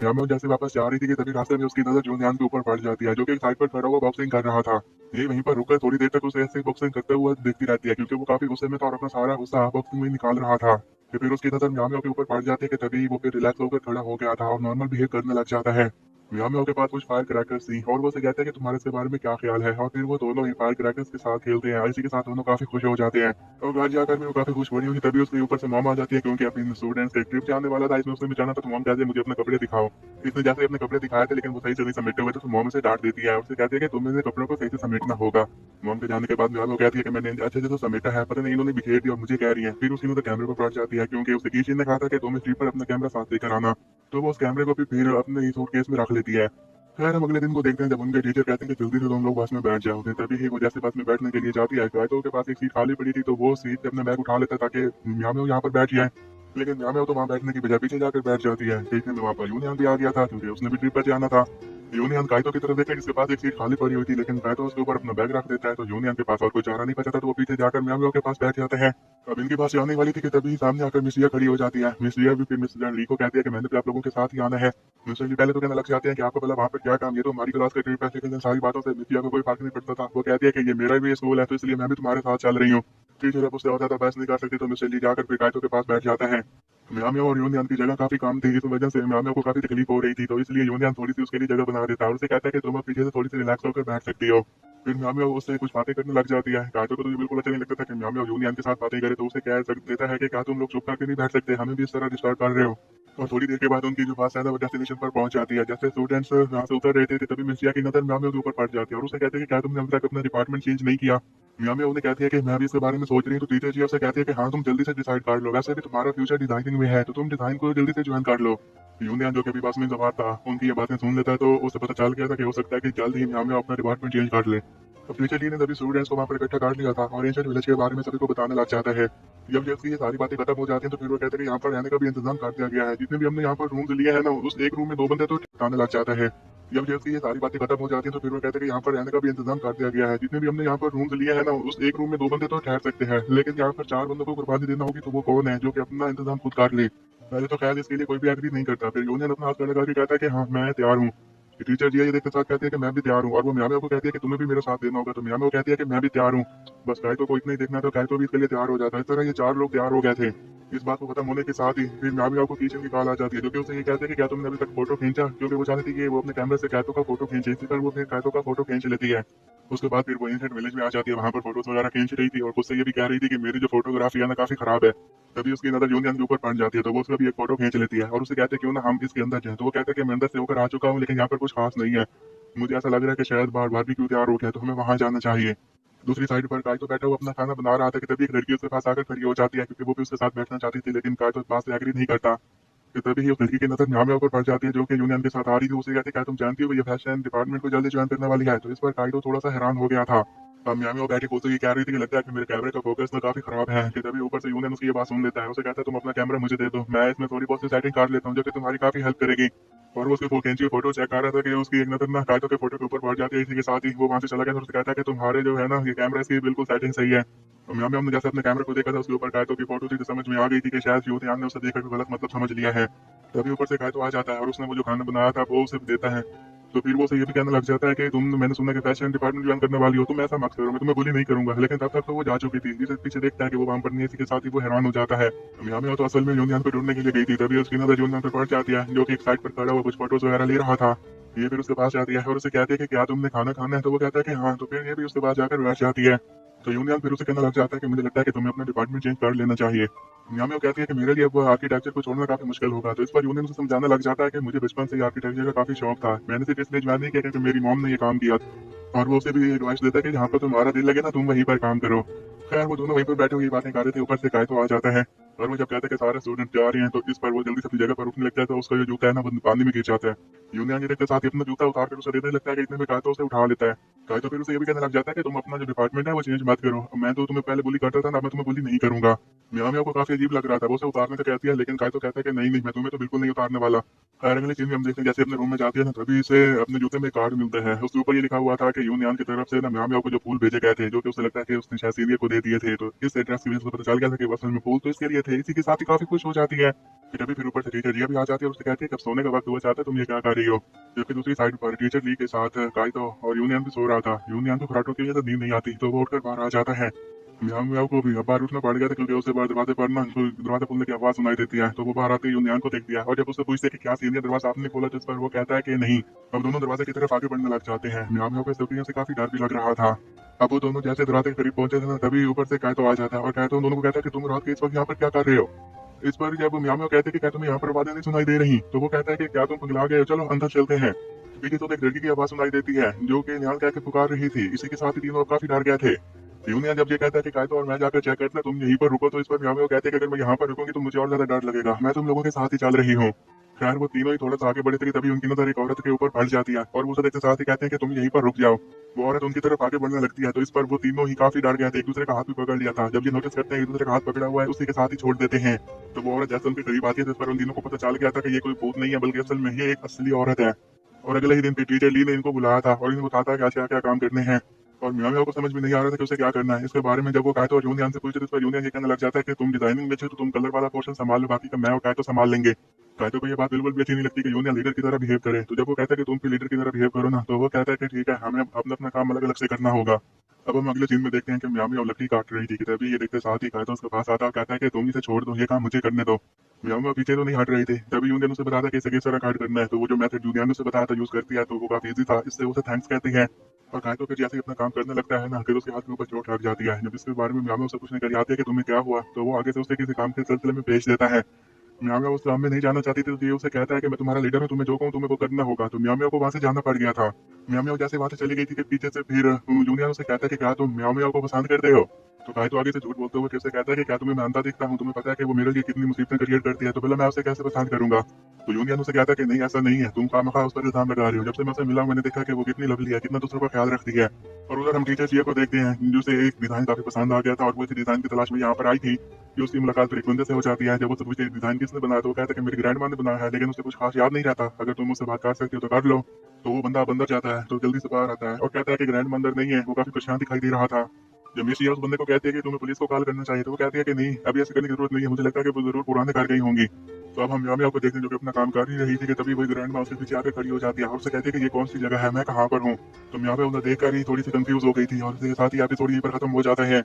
यामिया जैसे वापस जा रही थी कि तभी रास्ते में उसकी नजर जूनयान के ऊपर पड़ जाती है, जो कि एक साइड पर खड़ा हुआ बॉक्सिंग कर रहा था। ये वहीं पर रुककर थोड़ी देर तक उसे ऐसे बॉक्सिंग करते हुए देखती रहती है, क्योंकि वो काफी गुस्से में था और अपना सारा गुस्सा बॉक्सिंग में निकाल रहा था। फिर उसकी नजर यामिया के ऊपर पड़ जाती है कि तभी वो फिर रिलैक्स होकर खड़ा हो गया था और नॉर्मल बिहेव करने लग जाता है। यामिया के पास कुछ फायर क्रैकर्स थी और वो उसे कहता है कि तुम्हारे इसके बारे में क्या ख्याल है, और फिर वो दोनों ही फायर क्रैकर्स के साथ खेलते हैं। इसी के साथ दोनों काफी खुश हो जाते हैं और घर जाकर भी वो काफी खुश बनी हुई। तभी उसके ऊपर से मॉम आ जाती है, क्योंकि अपनी स्टूडेंट्स का एक ट्रिप जाने वाला था, इसमें उसने भी जाना था। तो मॉम कहती है मुझे अपने कपड़े दिखाओ। इसने जैसे अपने कपड़े दिखाए थे लेकिन वो सही से नहीं समेटे हुए थे, तो मॉम उसे डांट देती है और उसे कहती है कि तुम्हें कपड़ों को सही से समेटना होगा। मॉम के जाने के बाद वो कहती है कि मैंने अच्छे से तो समेटा है, पता नहीं इन्होंने बिखेर दिया और मुझे कह रही है। फिर उसकी नजर कैमरे पर पड़ जाती है, क्योंकि उसे किसी ने कहा था कि तुम्हें ट्रिप पर अपना कैमरा साथ लेकर आना। तो वो उस कैमरे को भी फिर अपने सूटकेस में रख लेती है। खैर हम अगले दिन को देखते हैं, जब उनके टीचर कहते हैं कि जल्दी से तुम लोग बस में बैठ जाओ। तभी ही वो जैसे बस में बैठने के लिए जाती है, तो के पास एक सीट खाली पड़ी थी, तो वो सीट से अपना बैग उठा लेता है ताकि म्याओ यहाँ पर बैठ जाए। लेकिन म्याओ तो वहाँ बैठने की बजाय पीछे जाकर बैठ जाती है। देखने में वहाँ पर यूनियन भी आ गया था, क्योंकि उसने भी ट्रिप पर जाना था। यूनियन काइतो की तरफ देखा जिसके पास एक सीट खाली पड़ी हुई थी, लेकिन काइतो उसके ऊपर अपना बैग रख देता है। तो यूनियन के पास और कोई चारा नहीं बचा था, तो वो पीछे जाकर म्याओ के पास बैठ जाते हैं। अब इनके पास जाने वाली थी कि तभी सामने आकर मिस लिया खड़ी हो जाती है। मिस लिया भी फिर मिस ली को कहती है कि मैंने भी आप लोगों के साथ ही आना है। मिस ली पहले तो कहने लग जाते हैं कि आपको पहले वहाँ पर क्या काम, ये तो हमारी क्लास का ट्रिप है। लेकिन इन सारी बातों से मिस लिया को कोई फर्क नहीं पड़ता था। वो कहती है कि ये मेरा भी स्कूल है, तो इसलिए मैं भी तुम्हारे साथ चल रही हूँ। टीचर अब उससे और ज्यादा बहस नहीं कर सकती, तो मिस ली जाकर फिर काइतो के पास बैठ जाता है। म्याओ और यूनियन की जगह काफी कम थी, इस वजह से म्याओ को काफी तकलीफ हो रही थी, तो इसलिए यूनियन थोड़ी सी उसके लिए जगह बना देता है और उसे कहता है कि तुम अब पीछे से थोड़ी सी रिलैक्स होकर बैठ सकती हो। फिर म्याओ उससे कुछ बातें करने लग जाती है। काइतो को तो ये बिल्कुल अच्छा नहीं लगता था कि म्याओ यूनियन के साथ बातें करे, तो उसे कह देता है कि क्या तुम लोग चुप करके नहीं बैठ सकते, हमें भी इस तरह डिस्टर्ब कर रहे हो। और थोड़ी देर के बाद उनकी जो बस है ना वो डेस्टिनेशन पर पहुंच जाती है। जैसे स्टूडेंट्स यहाँ से उतर रहे थे, तभी मिर्चिया की नजर म्याओ के ऊपर पड़ जाती है और उसे कहते हैं कि क्या तुमने अभी तक अपना डिपार्टमेंट चेंज नहीं किया। म्याओ उन्हें कहती है कि मैं भी इसके बारे में सोच रही हूँ। तो टीचर जी उससे कहती है कि हाँ तुम जल्दी से डिसाइड कर लो, वैसे भी तुम्हारा फ्यूचर डिजाइनिंग में है, तो तुम डिजाइन को जल्दी से ज्वाइन कर लो। यूनियन जो कि अभी बस में सवार था, उनकी ये बातें सुन लेता है, तो उसे पता चल गया था कि हो सकता है कि जल्द ही म्याओ अपना डिपार्टमेंट चेंज कर ले। अब टीचर जी ने तभी स्टूडेंट्स को वहाँ पर इकट्ठा कर लिया था और एंशिएंट विलेज के बारे में सभी को बताने लग जाता है। जब जैसे ये सारी बातें खत्म हो जाती हैं, तो फिर वो कहते हैं कि यहाँ पर रहने का भी इंतजाम कर दिया गया है। जितने भी हमने यहाँ पर रूम्स लिए हैं ना, उस एक रूम में 2 बंदे तो बताने लग जाता है। जब जैसे ये सारी बातें खत्म हो जाती हैं, तो फिर वो कहते हैं कि यहाँ पर रहने का भी इंतजाम कर दिया गया है। जितने भी हमने यहाँ पर रूम्स लिए हैं ना, उस एक रूम में 2 बंदे तो ठहर सकते हैं, लेकिन यहाँ पर 4 बंदों को कुर्बानी देना होगी, तो वो कौन है जो कि अपना इंतजाम खुद कर ले। पहले तो खैर इसके लिए कोई भी एग्री नहीं करता, फिर यूनियन अपना हाथ खड़ा करके कहता है कि हाँ मैं तैयार हूँ। टीचर जी ये देखते साथ कहते हैं कि मैं भी तैयार हूँ, और वो म्याओ को कहती है कि तुम्हें भी मेरा साथ देना होगा। तो म्याओ कहती है कि मैं भी तैयार हूँ। बस काइतो को इतना ही देखना, तो काइतो भी इसके लिए तैयार हो जाता है। इस तरह ये 4 लोग तैयार हो गए थे। इस बात को खत्म होने के साथ ही फिर म्याओ को किचन की कॉल आ जाती है, जो कि उसे ये कहते हैं कि क्या तुमने अभी तक फोटो खींचा, क्योंकि वो चाहती थी कि वो अपने कैमरे से काइतो का फोटो खींचे। इसी पर वो फिर काइतो का फोटो खींच लेती है। उसके बाद फिर वो एंशिएंट विलेज में आ जाती है, वहां पर फोटोज वगैरह खींच रही थी और उससे ये भी कह रही थी कि मेरी जो फोटोग्राफी है ना काफी खराब है। तभी उसकी नजर यूनियन के ऊपर पड़ जाती है, तो वो उसका भी एक फोटो खींच लेती है और उसे कहते हैं क्यों ना हम इसके अंदर जाएं। तो वो कहता है कि मैं अंदर से होकर आ चुका हूँ, लेकिन यहाँ पर कुछ खास नहीं है। मुझे ऐसा लग रहा है कि शायद बार बार भी क्यों तैयार हो गया, तो हमें वहां जाना चाहिए। दूसरी साइड पर काइतो बैठा हुआ अपना खाना बना रहा था कि तभी एक लड़की उसके पास आकर खड़ी हो जाती है, क्योंकि वो भी उसके साथ बैठना चाहती थी, लेकिन काइतो इस बात से एग्री नहीं करता। कि तभी ही उस लड़की की नजर म्याओ पर पड़ जाती है, जो कि यूनियन के साथ आ रही थी। उसे कहती है क्या तुम जानती हो ये फैशन डिपार्टमेंट को जल्दी ज्वाइन करने वाली है। तो इस पर काइतो थोड़ा सा हैरान हो गया था। अब म्याओ बैठी खुद से ये कह रही थी कि लगता है कि मेरे कैमरे का फोकस ना काफी खराब है। कि तभी ऊपर से यूनियन उसकी ये बात सुन लेता है। उसे कहता है तुम अपना कैमरा मुझे दे दो, मैं इसमें थोड़ी बहुत सी सेटिंग कर लेता हूँ, जो कि तुम्हारी काफी हेल्प करेगी। और वो उसकी खींची हुई फोटो चेक कर रहा था कि उसकी एक नजर ना काइतो के फोटो के ऊपर पड़ जाती है। इसी के साथ ही वो वहां से चला गया और उससे कहता है कि तुम्हारे जो है ना ये कैमरा इसकी बिल्कुल सेटिंग सही है। म्याओ ने जैसे अपने कैमरे को देखा था, उसके ऊपर काइतो की फोटो थी, तो समझ में आ गई थी कि शायद यूनियन ने उसे देखकर गलत मतलब समझ लिया है। तभी ऊपर से काइतो आ जाता है और उसने वो जो खाना बनाया था वो उसे देता है। तो फिर वो उसे ये भी कहने लग जाता है कि तुम मैंने सुना कि फैशन डिपार्टमेंट ज्वाइन करने वाली हो, तुम ऐसा मत करो, मैं तुम्हें बुली नहीं करूंगा। लेकिन तब तक तो वो जा चुकी थी। जिसे पीछे देखता है कि वो वहां पर नहीं है, इसी के साथ ही वो हैरान हो जाता है। मियामी तो असल में यूनियन को ढूंढने के लिए गई थी। तभी उसकी नजर यूनियन पर पड़ जाती है, जो कि एक साइड पर खड़ा हुआ कुछ फोटोज वगैरह ले रहा था। ये फिर उसके पास जाती है और उसे कहती है कि क्या तुमने खाना खाना है। तो वो कहता है कि हाँ। तो फिर ये भी उसके पास जाकर बैठ जाती है। तो यूनियन फिर उसे कहने लग जाता है कि मुझे लगता है कि तुम्हें अपना डिपार्टमेंट चेंज कर लेना चाहिए। मियामी कहती है कि मेरे लिए अब आर्किटेक्चर को छोड़ना काफी मुश्किल होगा। तो इस पर यूनियन उसे समझाने लग जाता है कि मुझे बचपन से ही आर्किटेक्चर का काफी शौक था। मैंने सिर्फ इसलिए ज्वाइन नहीं किया क्योंकि मेरी मॉम ने ये काम किया। और वो उसे भी एडवाइस देता है कि जहाँ पर तुम्हारा दिल लगे ना तुम वहीं पर काम करो। खैर वो दोनों वहीं पर बैठे हुए बातें कर रहे थे, ऊपर से कायतो आ जाता है। और वो जब कहता है कि सारे स्टूडेंट जा रहे हैं, तो इस पर वो जल्दी से अपनी जगह पर उठने लगता है। तो उसका जो जूता है ना वो पानी में गिर जाता है। यूनियन ये देखते साथ ही अपना जूता उतार कर उसे देने लगता है कि इतने में कायतो उसे उठा लेता है। गाय तो फिर उसे ये भी कहने लग जाता है कि तुम अपना जो डिपार्टमेंट है वो चेंज मत करो। मैं तो तुम्हें पहले बुली करता था ना, मैं तुम्हें बुली नहीं करूंगा। म्याऊं म्याऊं को काफी अजीब लग रहा था, वो उसे उतारने से कहती है, लेकिन गाय तो कहता है कि नहीं नहीं, मैं तुम्हें तो बिल्कुल नहीं उतारने वाला। खैर अगले सीन में हम देखते हैं जैसे अपने रूम में जाती है ना, तभी इसे अपने जूते में एक कार्ड मिलता है। उसके ऊपर ये लिखा हुआ था कि यूनियन की तरफ से ना म्याऊं म्याऊं को जो फूल भेजे गए थे, जो कि उसे लगता है कि उसने शायद सीनियर को दे दिए थे। तो इस एड्रेस की वजह से पता चल गया था कि असल में फूल तो इसके लिए थे। इसी के साथ ही काफी खुश हो जाती है। फिर ऊपर से टीचर जिया भी आ जाती है और उससे कहती है कि अब सोने का वक्त हुआ, चाहता है तुम ये क्या कर रही हो। जबकि दूसरी साइड पर टीचर ली के साथ काइतो और यूनियन भी सो रहा था। यूनियन को खराटों की वजह से नींद नहीं आती, तो वो उठकर बाहर आ जाता है। म्याऊं म्याऊं को भी अब बाहर उठना पड़ गया था, क्योंकि उसे बाहर दरवाजे पर ना कोई दरवाजा खोलने की आवाज सुनाई देती है। तो वो बाहर आते ही यूनियन को देखती है, और जब उससे पूछते हैं कि क्या सीनियर दरवाजा आपने खोला, तो इस पर वो कहता है कि नहीं। अब दोनों दरवाजे की तरफ आगे बढ़ने लग जाते हैं। म्याऊं म्याऊं को इस दुनिया से काफी डर भी लग रहा था। अब वो दोनों जैसे दरवाजे के करीब पहुंचे थे ना, तभी ऊपर से काइतो आ जाता है और काइतो उन दोनों को कहता है कि तुम रात के इस वक्त यहाँ पर क्या कर रहे हो। इस पर जब म्याऊं म्याऊं कहते हैं कि क्या तुम्हें यहाँ पर आवाजें नहीं सुनाई दे रही, तो वो कहता है कि क्या तुम पगला गए हो, चलो अंदर चलते हैं। पीछे तो एक लड़की की आवाज सुनाई देती है, जो कि निहाल कह के पुकार रही थी। इसी के साथ ही तीनों काफी डर गए थे। यूनियन जब ये कहता है कि काइतो और मैं जाकर चेक करते हैं, तुम यहीं पर रुको, तो इस पर म्याऊं म्याऊं कहते हैं कि अगर मैं यहाँ पर रुकूंगी तो मुझे और ज्यादा डर लगेगा, मैं तुम लोगों के साथ ही चल रही हूँ। खैर वो तीनों ही थोड़ा सा आगे बढ़े थे कि तभी उनकी नजर एक औरत के ऊपर पड़ जाती है, और वो उसे देखते साथ ही कहते हैं कि तुम यहीं पर रुक जाओ। वो औरत उनकी तरफ आगे बढ़ने लगती है, तो इस पर वो तीनों ही काफी डर गए थे, एक दूसरे का हाथ भी पकड़ लिया था। जब ये नोटिस करते हैं एक दूसरे का हाथ पकड़ा हुआ है, उसी के साथ ही छोड़ देते हैं। तो वो औरत जैसे उनके करीब आती है, तो इस पर उन तीनों को पता चल गया था कि ये कोई भूत नहीं है, बल्कि असल में ये एक असली औरत है। और अगले ही दिन टीचर ली ने इनको बुलाया था और इनको बताया था कि आज क्या क्या काम करने हैं। और म्याऊं म्याऊं को समझ में नहीं आ रहा था कि उसे क्या करना है। इसके बारे में जब वो काइतो और यूनियन से पूछे, तो इस पर यूनियन ये कहने लग जाता है कि तुम डिजाइनिंग में अच्छे हो, तो तुम कलर वाला पोर्शन संभाल लो, बाकी का मैं और काइतो संभाल लेंगे। काइतो को ये बात बिल्कुल भी अच्छी नहीं लगती कि यूनियन लीडर की तरह बिहेव करे। तो जब वो कहता है कि तुम भी लीडर की तरह बिहेव करो ना, तो वो कहता है कि ठीक है, हमें अपना अपना काम अलग अलग से करना होगा। अब हम अगले सीन में देखते हैं कि म्याऊं म्याऊं लकड़ी काट रही थी, कि तभी ये देखते साथ ही काइतो उसके पास आता है और कहता है कि तुम इसे छोड़ दो, ये काम मुझे करने दो। म्याऊं म्याऊं पीछे तो नहीं हट रही थी। तभी यूनियन उसे बताता है कि इसे किस तरह काट करना है, तो वो जो मेथड यूनियन ने उसे बताया था यूज करती है, तो वो काफी इजी था। इससे उसे थैंक्स कहती है। और काइतो फिर जैसे ही अपना काम करने लगता है ना, फिर उसके हाथ के ऊपर चोट लग जाती है। जब इसके बारे में म्याऊं म्याऊं उसे पूछने के लिए आती है कि तुम्हें क्या हुआ, तो वो आगे से उसे किसी काम के सिलसिले में भेज देता है। म्याऊं म्याऊं उस काम में नहीं जाना चाहती थी, तो ये उसे कहता है कि मैं तुम्हारा लीडर हूँ, तुम्हें जो कहूँ तुम्हें वो करना होगा। तो म्याऊं म्याऊं को वहां से जाना पड़ गया था। म्याऊं म्याऊं जैसे वहां से चली गई थी कि पीछे से फिर यूनियन उसे कहता है कि क्या तुम म्याऊं म्याऊं को पसंद करते हो। तो काइतो आगे से झूठ बोलते हुए फिर से कहता है कि क्या तुम्हें मैं अंधा दिखता हूँ, तुम्हें पता है कि वो मेरे लिए कितनी मुसीबतें क्रिएट करती है, तो भला मैं उसे कैसे पसंद करूंगा। तो यूनियन उसे कहता है कि नहीं ऐसा नहीं है, तुम खामखा उस पर इल्जाम लगा रही हो। जब से मैं उसे मिला मैंने देखा कि वो कितनी लवली है, कितना दूसरों का ख्याल रखती है। और उधर हम टीचर जिया को देखते हैं, जिसे एक डिजाइन काफी पसंद आ गया था और वो इसी डिजाइन की तलाश में यहाँ पर आई थी। कि उसकी मुलाकात फिर एक बंदे से हो जाती है। जब उससे पूछते डिजाइन किसने बनाया, तो वो कहता है कि मेरी ग्रैंड माँ ने बनाया है, लेकिन उसे कुछ खास याद नहीं रहता। अगर तुम मुझसे बात कर सकती हो तो कर लो। तो वो बंदा अंदर जाता है, तो जल्दी से बाहर आता है और कहता है कि ग्रैंड अंदर नहीं है, वो काफी परेशान दिखाई दे रहा था। जब मिसिया उस बंदे को कहती है कि तुम्हें पुलिस को कॉल करना चाहिए, तो वो कहती है कि नहीं, अभी ऐसे करने की जरूरत नहीं है, मुझे लगता है कि वो जरूर पुराने कर गई होंगी। तो अब हम यामिया को देखते हैं, जो कि अपना काम कर ही रही थी, कि तभी वही ग्रैंड माँ उसके पीछे आकर खड़ी हो जाती है और उससे कहती है कि ये कौन सी जगह है, मैं कहाँ पर हूँ। तो यहाँ पे उन्हें देख कर ही थोड़ी सी कंफ्यूज हो गई थी और इसके साथ ही एपिसोड यहीं पर खत्म हो जाता है।